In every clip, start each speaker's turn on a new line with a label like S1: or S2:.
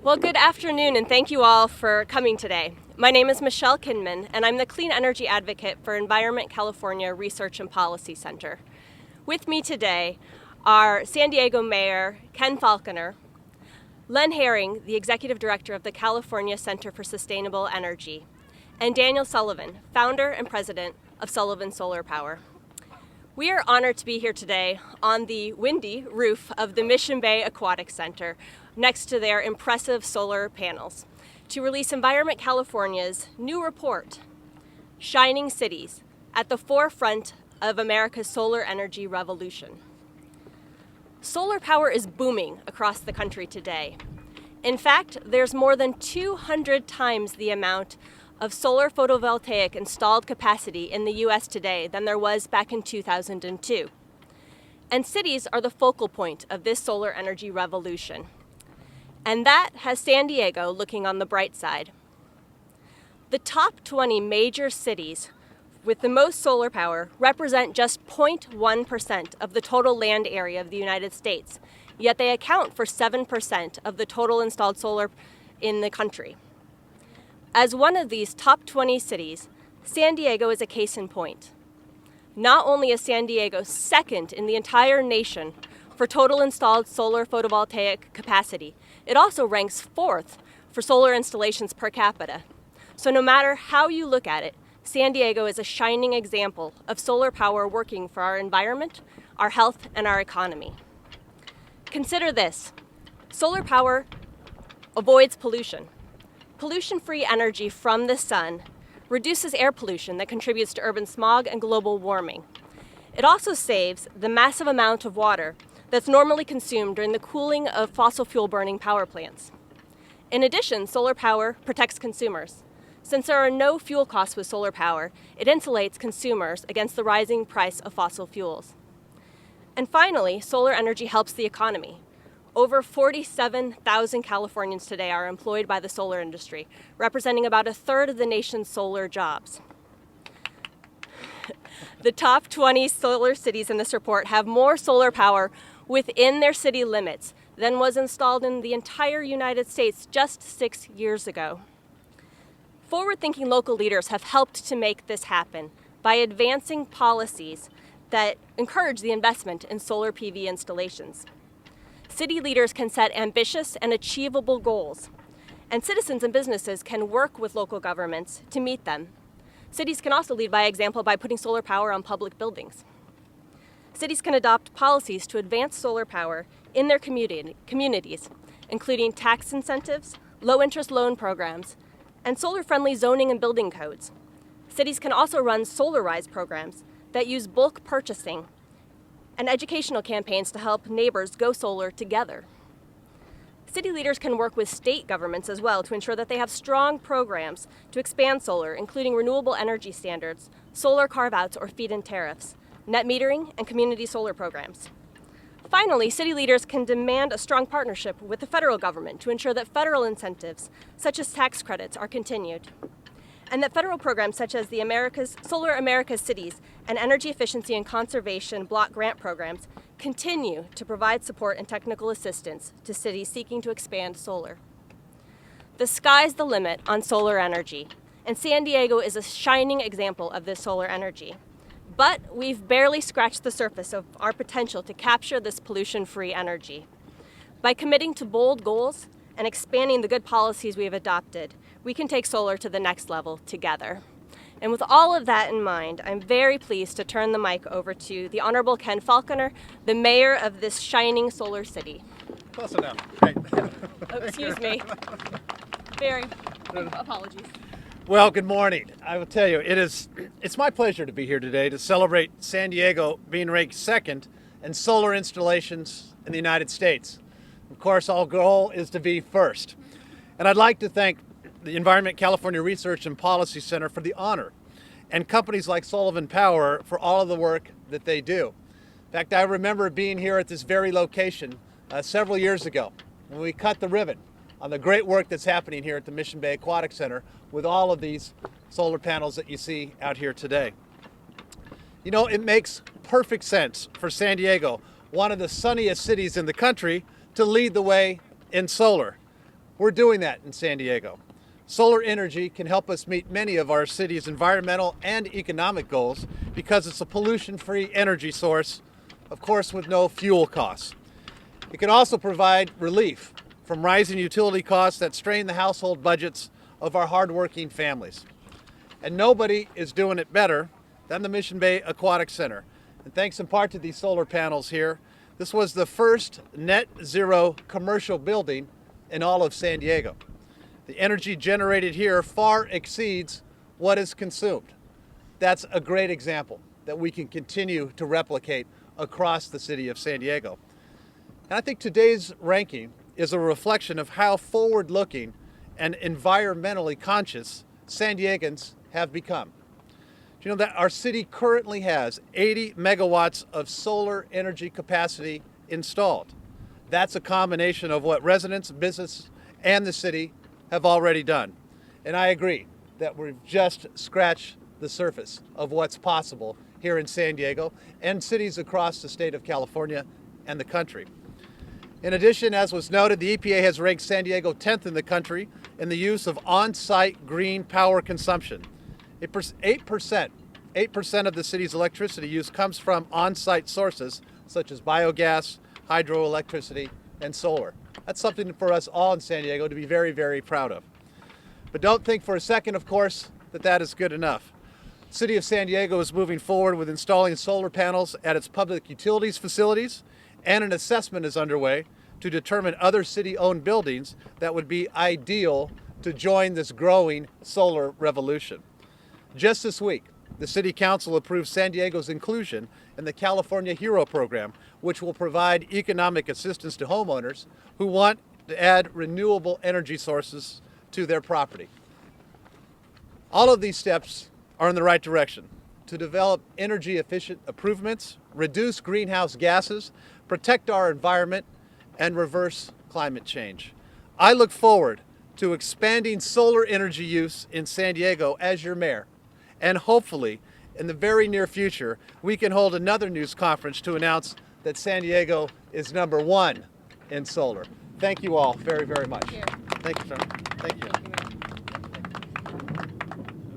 S1: Well, good afternoon, and thank you all for coming today. My name is Michelle Kinman, and I'm the Clean Energy Advocate for Environment California Research and Policy Center. With me today are San Diego Mayor Ken Falconer, Len Herring, the Executive Director of the California Center for Sustainable Energy, and Daniel Sullivan, founder and president of Sullivan Solar Power. We are honored to be here today on the windy roof of the Mission Bay Aquatic Center next to their impressive solar panels to release Environment California's new report, Shining Cities at the Forefront of America's Solar Energy Revolution. Solar power is booming across the country today. In fact, there's more than 200 times the amount of solar photovoltaic installed capacity in the U.S. today than there was back in 2002. And cities are the focal point of this solar energy revolution. And that has San Diego looking on the bright side. The top 20 major cities with the most solar power represent just 0.1% of the total land area of the United States, yet they account for 7% of the total installed solar in the country. As one of these top 20 cities, San Diego is a case in point. Not only is San Diego second in the entire nation for total installed solar photovoltaic capacity, it also ranks fourth for solar installations per capita. So no matter how you look at it, San Diego is a shining example of solar power working for our environment, our health, and our economy. Consider this: solar power avoids pollution. Pollution-free energy from the sun reduces air pollution that contributes to urban smog and global warming. It also saves the massive amount of water that's normally consumed during the cooling of fossil fuel burning power plants. In addition, solar power protects consumers. Since there are no fuel costs with solar power, it insulates consumers against the rising price of fossil fuels. And finally, solar energy helps the economy. Over 47,000 Californians today are employed by the solar industry, representing about a third of the nation's solar jobs. The top 20 solar cities in this report have more solar power within their city limits than was installed in the entire United States just 6 years ago. Forward-thinking local leaders have helped to make this happen by advancing policies that encourage the investment in solar PV installations. City leaders can set ambitious and achievable goals, and citizens and businesses can work with local governments to meet them. Cities can also lead by example by putting solar power on public buildings. Cities can adopt policies to advance solar power in their communities, including tax incentives, low-interest loan programs, and solar-friendly zoning and building codes. Cities can also run Solarize programs that use bulk purchasing and educational campaigns to help neighbors go solar together. City leaders can work with state governments as well to ensure that they have strong programs to expand solar, including renewable energy standards, solar carve-outs or feed-in tariffs, net metering, and community solar programs. Finally, city leaders can demand a strong partnership with the federal government to ensure that federal incentives, such as tax credits, are continued, and that federal programs such as the Solar America's Cities and Energy Efficiency and Conservation Block Grant programs continue to provide support and technical assistance to cities seeking to expand solar. The sky's the limit on solar energy, and San Diego is a shining example of this solar energy. But we've barely scratched the surface of our potential to capture this pollution-free energy. By committing to bold goals and expanding the good policies we have adopted, we can take solar to the next level together. And with all of that in mind, I'm very pleased to turn the mic over to the Honorable Ken Falconer, the mayor of this shining solar city.
S2: Close enough. Great.
S1: Oh, excuse me. Apologies.
S2: Well, good morning. I will tell you, it's my pleasure to be here today to celebrate San Diego being ranked second in solar installations in the United States. Of course, our goal is to be first. And I'd like to thank the Environment California Research and Policy Center for the honor, and companies like Sullivan Power for all of the work that they do. In fact, I remember being here at this very location several years ago when we cut the ribbon on the great work that's happening here at the Mission Bay Aquatic Center with all of these solar panels that you see out here today. You know, it makes perfect sense for San Diego, one of the sunniest cities in the country, to lead the way in solar. We're doing that in San Diego. Solar energy can help us meet many of our city's environmental and economic goals because it's a pollution-free energy source, of course, with no fuel costs. It can also provide relief from rising utility costs that strain the household budgets of our hardworking families. And nobody is doing it better than the Mission Bay Aquatic Center. And thanks in part to these solar panels here, this was the first net zero commercial building in all of San Diego. The energy generated here far exceeds what is consumed. That's a great example that we can continue to replicate across the city of San Diego. And I think today's ranking is a reflection of how forward-looking and environmentally conscious San Diegans have become. Do you know that our city currently has 80 megawatts of solar energy capacity installed? That's a combination of what residents, business, and the city have already done. And I agree that we've just scratched the surface of what's possible here in San Diego and cities across the state of California and the country. In addition, as was noted, the EPA has ranked San Diego 10th in the country in the use of on-site green power consumption. 8% of the city's electricity use comes from on-site sources such as biogas, hydroelectricity, and solar. That's something for us all in San Diego to be very, very proud of. But don't think for a second, of course, that that is good enough. The City of San Diego is moving forward with installing solar panels at its public utilities facilities, and an assessment is underway to determine other city-owned buildings that would be ideal to join this growing solar revolution. Just this week, the City Council approved San Diego's inclusion in the California Hero Program, which will provide economic assistance to homeowners who want to add renewable energy sources to their property. All of these steps are in the right direction to develop energy-efficient improvements, reduce greenhouse gases, protect our environment, and reverse climate change. I look forward to expanding solar energy use in San Diego as your mayor, and hopefully, in the very near future, we can hold another news conference to announce that San Diego is #1 in solar. Thank you all very, very much. Thank you, Sean. Thank you.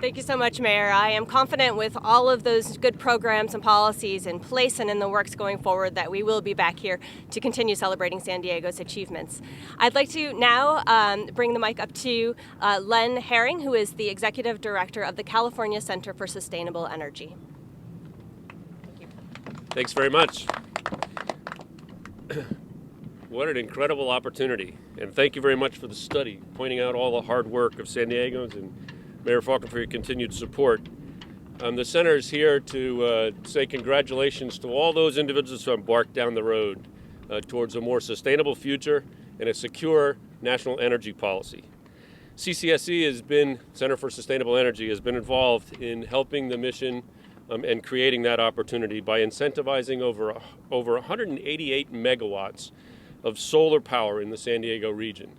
S1: Thank you so much, Mayor. I am confident with all of those good programs and policies in place and in the works going forward that we will be back here to continue celebrating San Diego's achievements. I'd like to now bring the mic up to Len Herring, who is the Executive Director of the California Center for Sustainable Energy. Thank you.
S3: Thanks very much. What an incredible opportunity. And thank you very much for the study, pointing out all the hard work of San Diegans, and Mayor Falconer for your continued support. The center is here to say congratulations to all those individuals who embarked down the road towards a more sustainable future and a secure national energy policy. CCSE Center for Sustainable Energy, has been involved in helping the mission and creating that opportunity by incentivizing over 188 megawatts of solar power in the San Diego region.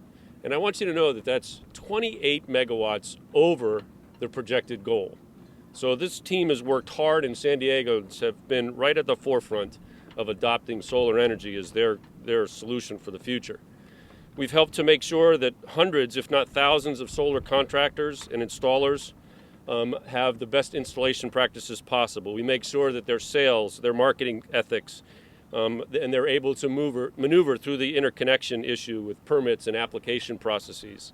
S3: And I want you to know that that's 28 megawatts over the projected goal. So this team has worked hard, and San Diegans have been right at the forefront of adopting solar energy as their solution for the future. We've helped to make sure that hundreds, if not thousands, of solar contractors and installers have the best installation practices possible. We make sure that their sales, their marketing ethics, and they're able to maneuver through the interconnection issue with permits and application processes.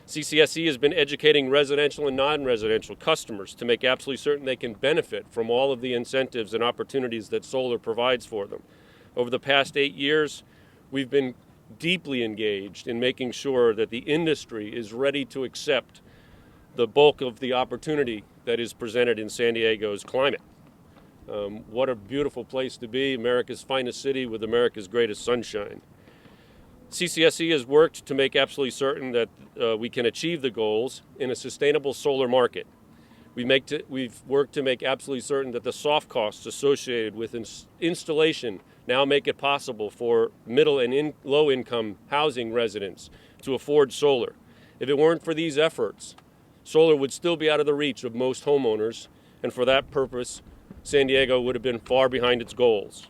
S3: CCSE has been educating residential and non-residential customers to make absolutely certain they can benefit from all of the incentives and opportunities that solar provides for them. Over the past 8 years, we've been deeply engaged in making sure that the industry is ready to accept the bulk of the opportunity that is presented in San Diego's climate. What a beautiful place to be, America's finest city with America's greatest sunshine. CCSE has worked to make absolutely certain that we can achieve the goals in a sustainable solar market. We've worked to make absolutely certain that the soft costs associated with installation now make it possible for middle and low-income housing residents to afford solar. If it weren't for these efforts, solar would still be out of the reach of most homeowners, and for that purpose, San Diego would have been far behind its goals.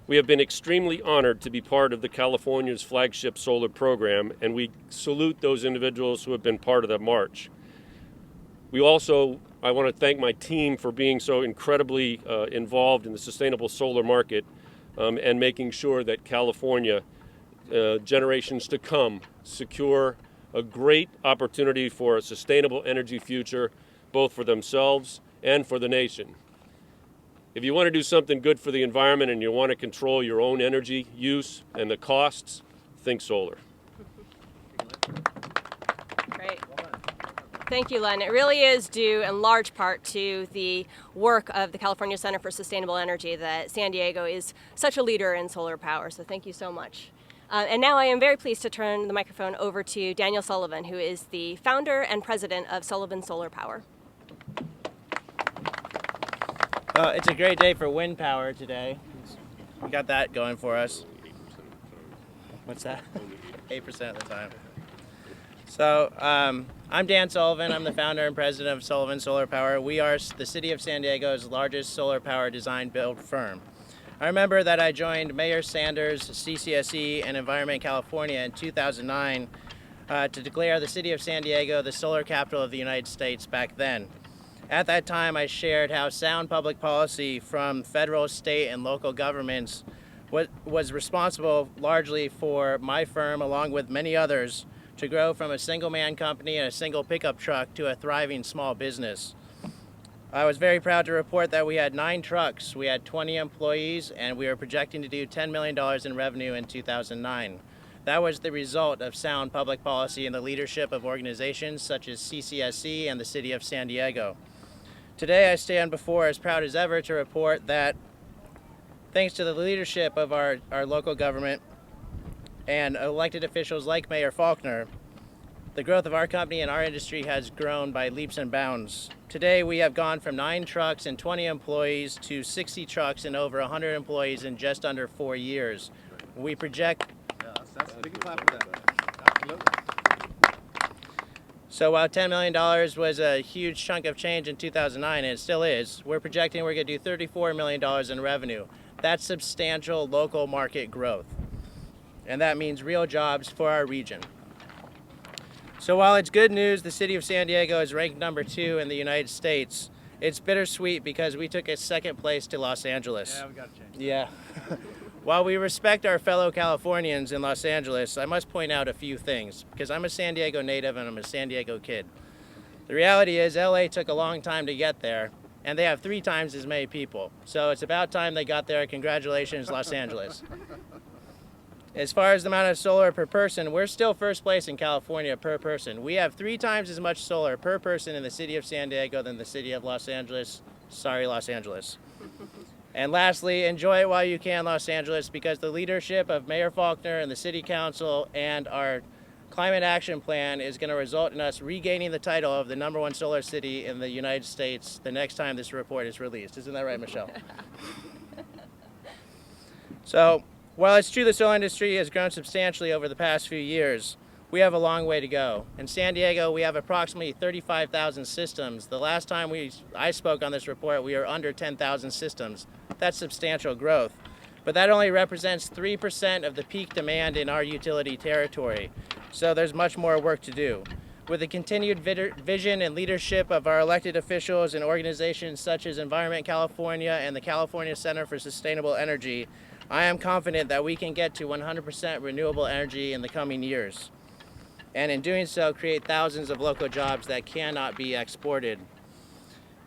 S3: We have been extremely honored to be part of the California's flagship solar program, and we salute those individuals who have been part of that march. I want to thank my team for being so incredibly involved in the sustainable solar market and making sure that California, generations to come, secure a great opportunity for a sustainable energy future, both for themselves and for the nation. If you want to do something good for the environment and you want to control your own energy use and the costs, think solar.
S1: Great. Thank you, Len. It really is due in large part to the work of the California Center for Sustainable Energy that San Diego is such a leader in solar power, so thank you so much. And now I am very pleased to turn the microphone over to Daniel Sullivan, who is the founder and president of Sullivan Solar Power.
S4: It's a great day for wind power today. We got that going for us. What's that? 8% of the time. So I'm Dan Sullivan. I'm the founder and president of Sullivan Solar Power. We are the City of San Diego's largest solar power design build firm. I remember that I joined Mayor Sanders, CCSE, and Environment California in 2009 to declare the City of San Diego the solar capital of the United States back then. At that time, I shared how sound public policy from federal, state, and local governments was responsible largely for my firm, along with many others, to grow from a single-man company and a single pickup truck to a thriving small business. I was very proud to report that we had 9 trucks, we had 20 employees, and we were projecting to do $10 million in revenue in 2009. That was the result of sound public policy and the leadership of organizations such as CCSE and the City of San Diego. Today I stand before as proud as ever to report that thanks to the leadership of our local government and elected officials like Mayor Falconer, the growth of our company and our industry has grown by leaps and bounds. Today we have gone from 9 trucks and 20 employees to 60 trucks and over 100 employees in just under 4 years. We project...
S2: That's a big clap for that. Absolutely.
S4: So while $10 million was a huge chunk of change in 2009, and it still is, we're projecting we're going to do $34 million in revenue. That's substantial local market growth. And that means real jobs for our region. So while it's good news the City of San Diego is ranked number 2 in the United States, it's bittersweet because we took a second place to Los Angeles.
S2: Yeah, we got to change.
S4: Yeah. While we respect our fellow Californians in Los Angeles, I must point out a few things, because I'm a San Diego native and I'm a San Diego kid. The reality is LA took a long time to get there, and they have 3 times as many people. So it's about time they got there. Congratulations, Los Angeles. As far as the amount of solar per person, we're still first place in California per person. We have 3 times as much solar per person in the City of San Diego than the City of Los Angeles. Sorry, Los Angeles. And lastly, enjoy it while you can, Los Angeles, because the leadership of Mayor Falconer and the City Council and our climate action plan is going to result in us regaining the title of the #1 solar city in the United States the next time this report is released. Isn't that right, Michelle? So, while it's true the solar industry has grown substantially over the past few years, we have a long way to go. In San Diego, we have approximately 35,000 systems. The last time I spoke on this report, we were under 10,000 systems. That's substantial growth. But that only represents 3% of the peak demand in our utility territory. So there's much more work to do. With the continued vision and leadership of our elected officials and organizations such as Environment California and the California Center for Sustainable Energy, I am confident that we can get to 100% renewable energy in the coming years. And in doing so, create thousands of local jobs that cannot be exported.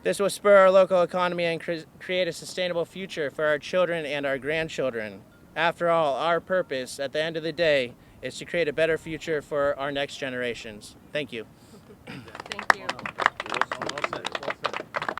S4: This will spur our local economy and create a sustainable future for our children and our grandchildren. After all, our purpose at the end of the day is to create a better future for our next generations. Thank you.
S1: Thank